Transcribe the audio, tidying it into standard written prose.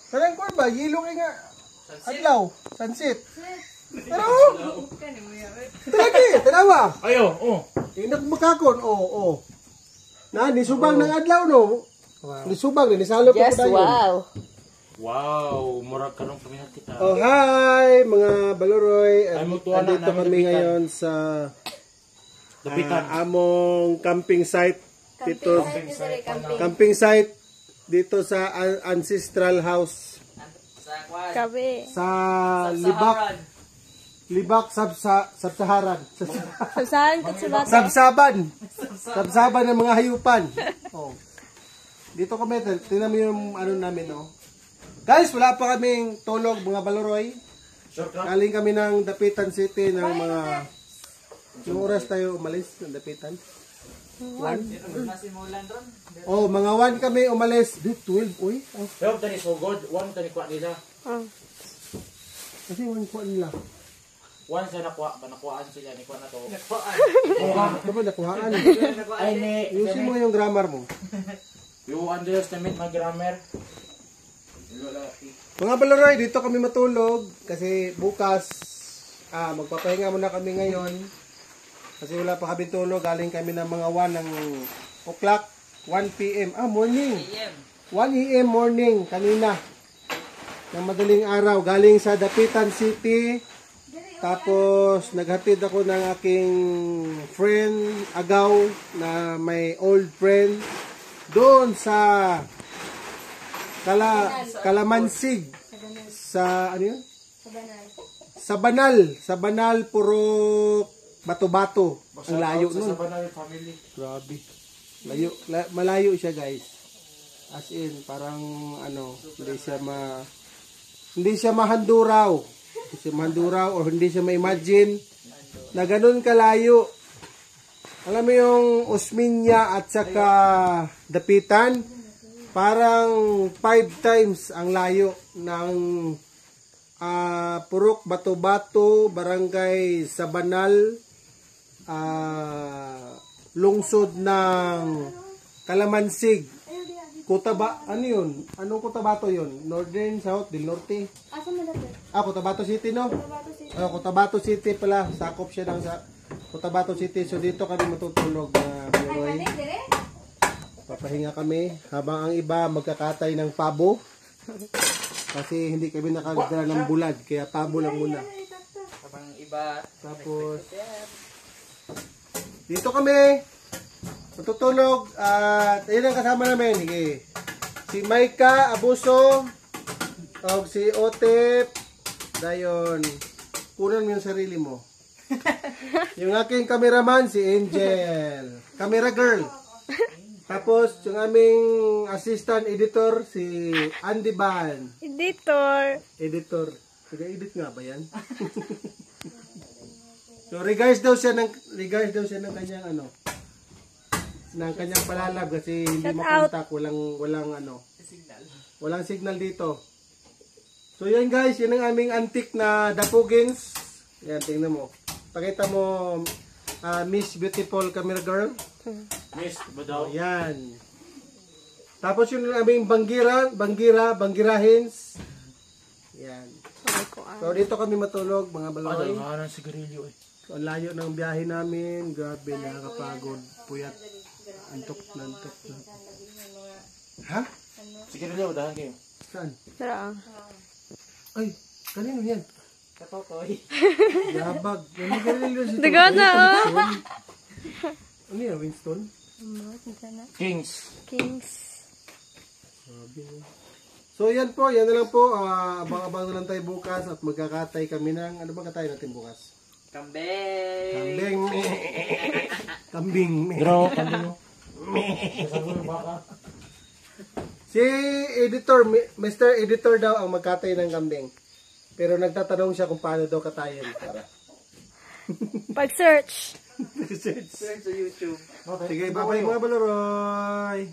Kanang kuan ba? Yelo kay nga. Adlaw. Sunset. Pero, talagi, tanawa. Ayo, Inak makakon, Na, nisubang ng adlaw, no? Nisubang, nisalo pa Yes, wow. Wow, murag karong paminat kita. Oh, hi, mga Baloroy. Ay, mutuan na Andito namin kami dapitan. ngayon sa among camping site. Dito, camping site dito sa ancestral house. Kabe. Sa Libak Sab-Saharan. Saan ka sa bata? Sabsaban ng mga hayupan. Oh. Dito kami, tingnan mo yung ano namin, no? Guys, wala pa kaming tulog, mga Baloroy. Galing kami ng Dapitan City ng mga... Yung oras tayo umalis ng Dapitan? 1? Oh, mga 1 kami umalis. 12, uy. Pero tani sugod, one tani kwa nila. Kasi 1 kuha nila. One sa nakuhaan sila ni kwa na to. Ito ba nakuhaan? Ay ni, Ayusin mo yung grammar mo. you underestimate my grammar. Mga Baloroy, dito kami matulog kasi bukas magpapahinga muna kami ngayon kasi wala pa kami tulog. Galing kami ng mga 1 o'clock, 1 p.m. Morning. 1 a.m. morning kanina ng madaling araw galing sa Dapitan City. Tapos naghatid ako ng aking friend Agaw na may old friend doon sa Kalamansig sa ano yun? Sa Banal puro bato-bato. Ang layo nun. Sa Banal family. Grabe. Malayo siya, guys. As in parang ano, hindi siya mahanduraw. Hindi siya mahanduraw o hindi siya ma-imagine na ganun kalayo. Alam mo yung Osminia at saka Dapitan, parang 5 times ang layo ng Purok Bato-Bato, Barangay Sabanal, lungsod ng Kalamansig. Ano yun? Anong Cotabato yun? Northern, South, Del Norte? Cotabato City, no? Cotabato City pala. Sakop siya ng Cotabato City. So dito kami matutulog na Baloroy. Papahinga kami habang ang iba magkakatay ng pabo. Kasi hindi kami nakagdala ng bulad. Kaya pabo lang muna. Habang iba. Tapos dito kami matutulog at ayun ang kasama namin. Sige. Si Maika Abuso o si Otep. Dayon. Kunan mo yung sarili mo. Yung aking cameraman si Angel. Camera girl. Tapos yung aming assistant editor si Andy Ban. Editor. Taga-edit nga ba yan? So regards daw siya ng kanyang ano, ng kanyang palalab kasi hindi makontak, walang signal dito. So yan guys, yun ang aming antique na dapugins. Yan, tingnan mo. Pakita mo, Miss Beautiful Camera Girl. Miss, ba daw? Yan. Tapos yun ang aming banggirahins. Yan. So dito kami matulog, mga Baloroy. Ano ng sigarilyo eh. So, ang layo ng biyahe namin. Grabe, nakakapagod. Puyat. Antok na. Ha? Sigarilyo, dahan kayo. Saan? Tara. Ay, kanino yan? Katotoy. Yabag. Nanigarilyo si Dagan na, Ano yan, Winston? Kings. So yan po, yan na lang po. Abang-abang na lang tayo bukas at magkakatay kami ng, ano bang katay natin bukas? Kambing. Kambing. Pero, kambing mo. Baka. Si editor, Mr. Editor daw ang magkatay ng kambing. Pero nagtatanong siya kung paano daw katayin. Pag-search. Search sa YouTube. Sige, bye-bye mga Baloroy.